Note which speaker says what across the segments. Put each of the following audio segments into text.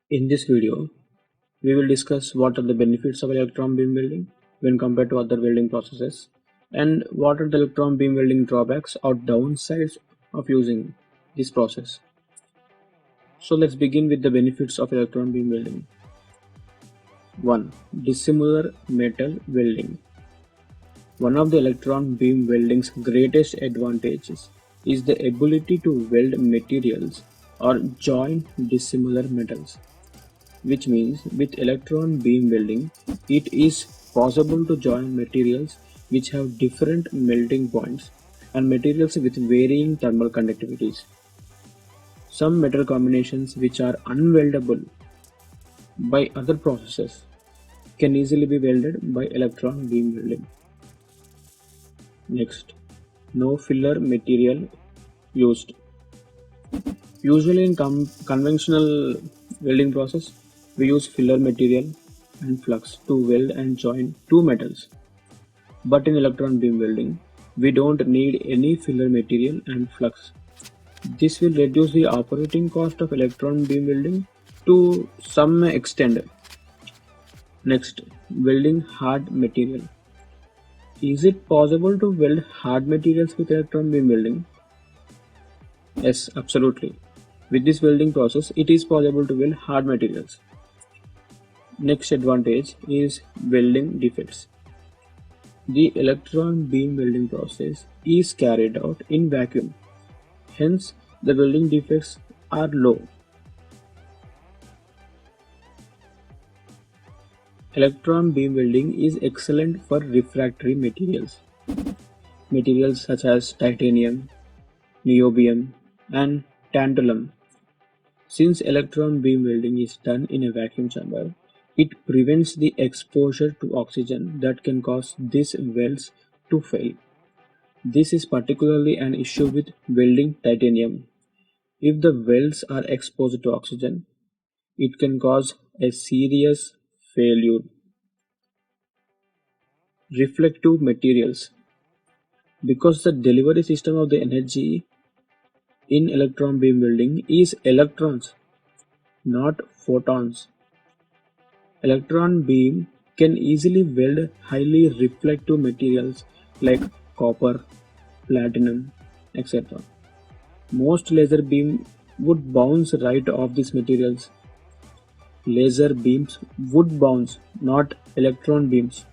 Speaker 1: In this video, we will discuss what are the benefits of electron beam welding when compared to other welding processes, and what are the electron beam welding drawbacks or downsides of using this process. So let's begin with the benefits of electron beam welding. 1. Dissimilar metal welding. One of the electron beam welding's greatest advantages is the ability to weld materials or join dissimilar metals, which means with electron beam welding, it is possible to join materials which have different melting points and materials with varying thermal conductivities. Some metal combinations which are unweldable by other processes can easily be welded by electron beam welding. Next, no filler material used. Usually in conventional welding process, we use filler material and flux to weld and join two metals. But in electron beam welding, we don't need any filler material and flux. This will reduce the operating cost of electron beam welding to some extent. Next, welding hard material. Is it possible to weld hard materials with electron beam welding? Yes, absolutely. With this welding process, it is possible to weld hard materials. Next advantage is welding defects. The electron beam welding process is carried out in vacuum. Hence, the welding defects are low. Electron beam welding is excellent for refractory materials. Materials such as titanium, niobium, and tantalum. Since electron beam welding is done in a vacuum chamber, it prevents the exposure to oxygen that can cause these welds to fail. This is particularly an issue with welding titanium. If the welds are exposed to oxygen, it can cause a serious failure. Reflective materials. Because the delivery system of the energy in electron beam welding is electrons, not photons. Electron beam can easily weld highly reflective materials like copper, platinum, etc. Most laser beam would bounce right off these materials. Laser beams would bounce, not electron beams.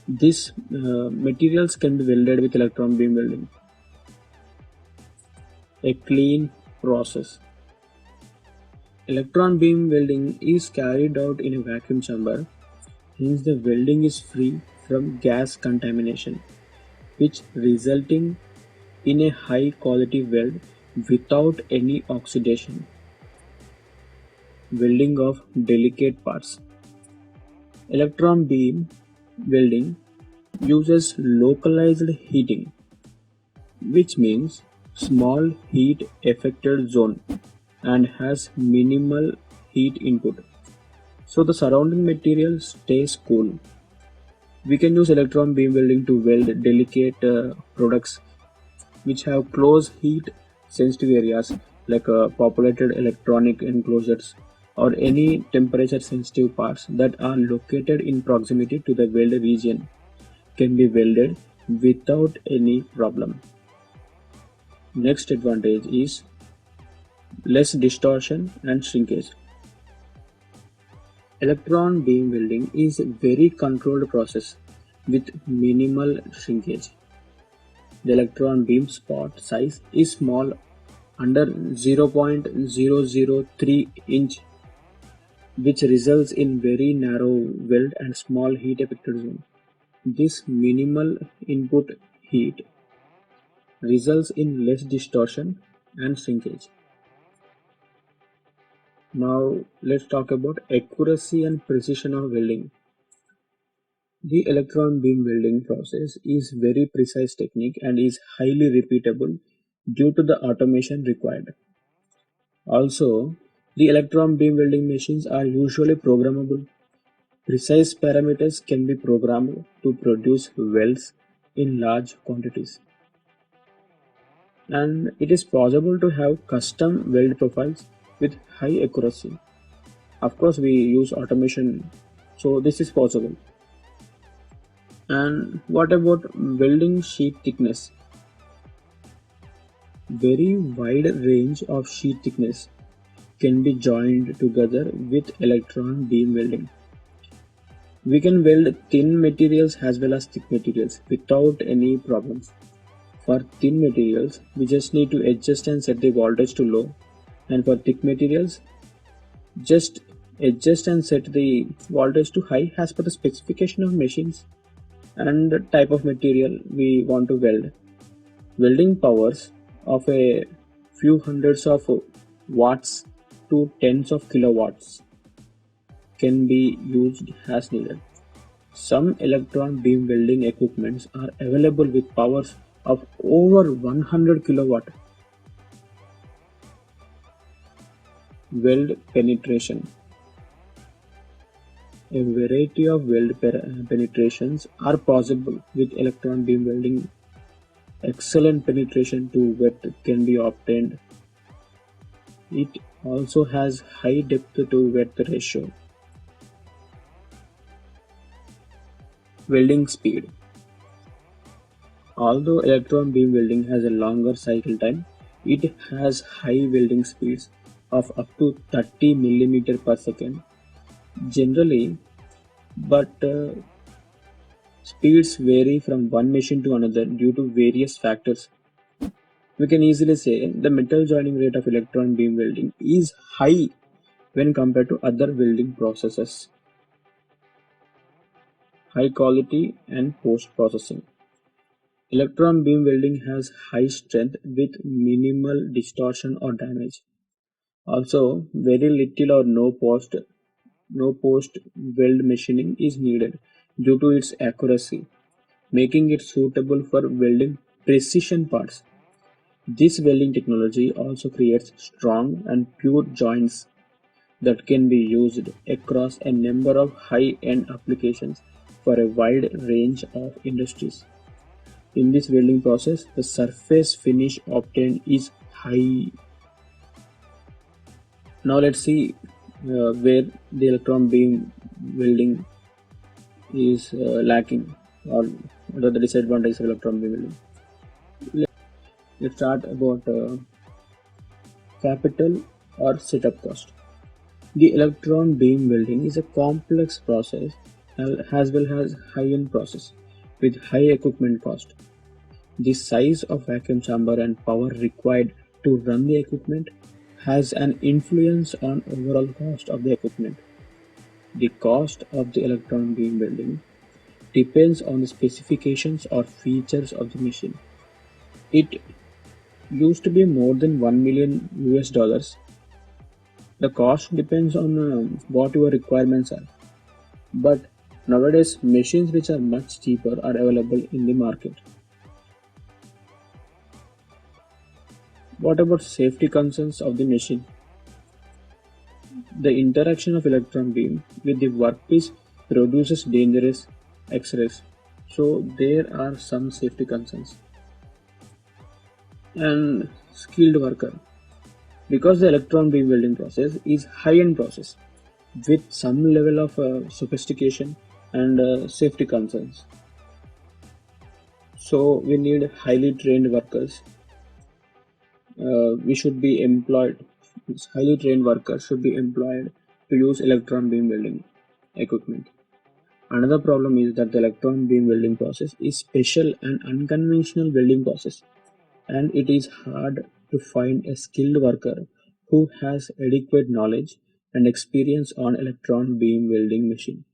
Speaker 1: These materials can be welded with electron beam welding. A clean process. Electron beam welding is carried out in a vacuum chamber, hence the welding is free from gas contamination, which resulting in a high quality weld without any oxidation. Welding of delicate parts. Electron beam welding uses localized heating, which means small heat affected zone and has minimal heat input, so the surrounding material stays cool. We can use electron beam welding to weld delicate products which have close heat sensitive areas like populated electronic enclosures or any temperature sensitive parts that are located in proximity to the weld region can be welded without any problem. Next advantage is less distortion and shrinkage. Electron beam welding is a very controlled process with minimal shrinkage. The electron beam spot size is small, under 0.003 inch, which results in very narrow weld and small heat affected zone. This minimal input heat results in less distortion and shrinkage. Now let's talk about accuracy and precision of welding. The electron beam welding process is very precise technique and is highly repeatable due to the automation required. Also, the electron beam welding machines are usually programmable. Precise parameters can be programmed to produce welds in large quantities. And it is possible to have custom weld profiles with high accuracy. Of course, we use automation, so this is possible. And what about welding sheet thickness? Very wide range of sheet thickness can be joined together with electron beam welding. We can weld thin materials as well as thick materials without any problems. For thin materials, we just need to adjust and set the voltage to low, and for thick materials, just adjust and set the voltage to high as per the specification of machines and the type of material we want to weld. Welding powers of a few hundreds of watts to tens of kilowatts can be used as needed. Some electron beam welding equipments are available with powers of over 100 kilowatt. Weld penetration. A variety of weld penetrations are possible with electron beam welding. Excellent penetration to wet can be obtained. It also has high depth to wet ratio. Welding speed. Although electron beam welding has a longer cycle time, it has high welding speeds of up to 30 mm per second generally, but speeds vary from one machine to another due to various factors. We can easily say the metal joining rate of electron beam welding is high when compared to other welding processes. High quality and post processing. Electron beam welding has high strength with minimal distortion or damage. Also, very little or no post weld machining is needed due to its accuracy, making it suitable for welding precision parts. This welding technology also creates strong and pure joints that can be used across a number of high-end applications for a wide range of industries. In this welding process, the surface finish obtained is high. Now let's see where the electron beam welding is lacking, or what are the disadvantages of electron beam welding. Let's start about capital or setup cost. The electron beam welding is a complex process as well as high-end process with high equipment cost. The size of vacuum chamber and power required to run the equipment has an influence on overall cost of the equipment. The cost of the electron beam welding depends on the specifications or features of the machine. It used to be more than 1 million US dollars. The cost depends on what your requirements are. But nowadays, machines which are much cheaper are available in the market. What about safety concerns of the machine? The interaction of electron beam with the workpiece produces dangerous X-rays, so there are some safety concerns. And skilled worker. Because the electron beam welding process is high-end process with some level of sophistication and safety concerns, so we need highly trained workers. We should be employed. Highly trained workers should be employed to use electron beam welding equipment. Another problem is that the electron beam welding process is special and unconventional welding process, and it is hard to find a skilled worker who has adequate knowledge and experience on electron beam welding machine.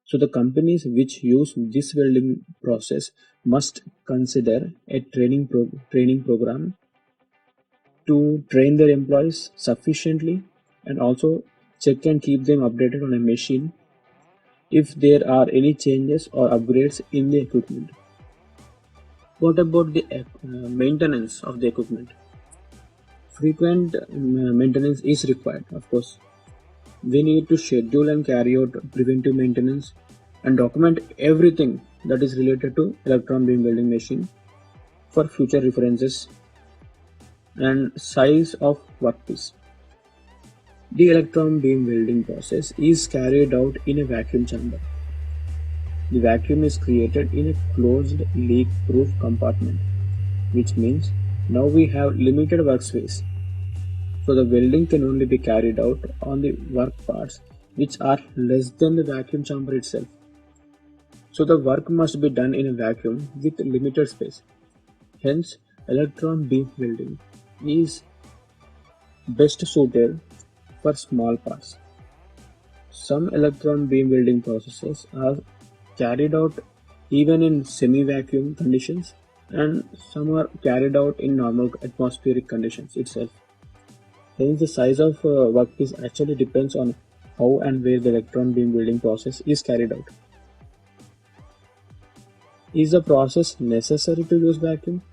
Speaker 1: So the companies which use this welding process must consider a training program to train their employees sufficiently, and also check and keep them updated on a machine if there are any changes or upgrades in the equipment. What about the maintenance of the equipment? Frequent maintenance is required, of course. We need to schedule and carry out preventive maintenance and document everything that is related to electron beam welding machine for future references. And size of workpiece. The electron beam welding process is carried out in a vacuum chamber. The vacuum is created in a closed leak-proof compartment, which means now we have limited workspace. So the welding can only be carried out on the work parts which are less than the vacuum chamber itself. So the work must be done in a vacuum with limited space. Hence, electron beam welding is best suited for small parts. Some electron beam welding processes are carried out even in semi-vacuum conditions, and some are carried out in normal atmospheric conditions itself. Hence, the size of workpiece actually depends on how and where the electron beam welding process is carried out. Is the process necessary to use vacuum?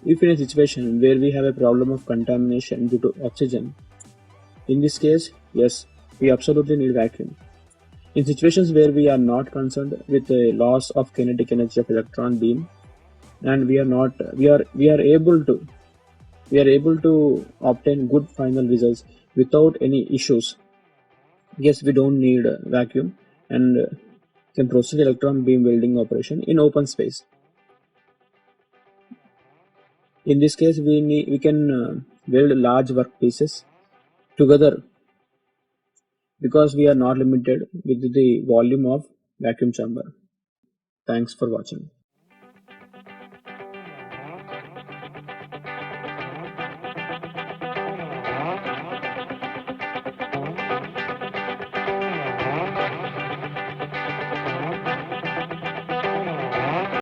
Speaker 1: If in a situation where we have a problem of contamination due to oxygen, in this case, yes, we absolutely need vacuum. In situations where we are not concerned with the loss of kinetic energy of electron beam, and we are able to obtain good final results without any issues, yes, we don't need vacuum, and can proceed electron beam welding operation in open space. In this case, we can weld large workpieces together because we are not limited with the volume of vacuum chamber. Thanks for watching.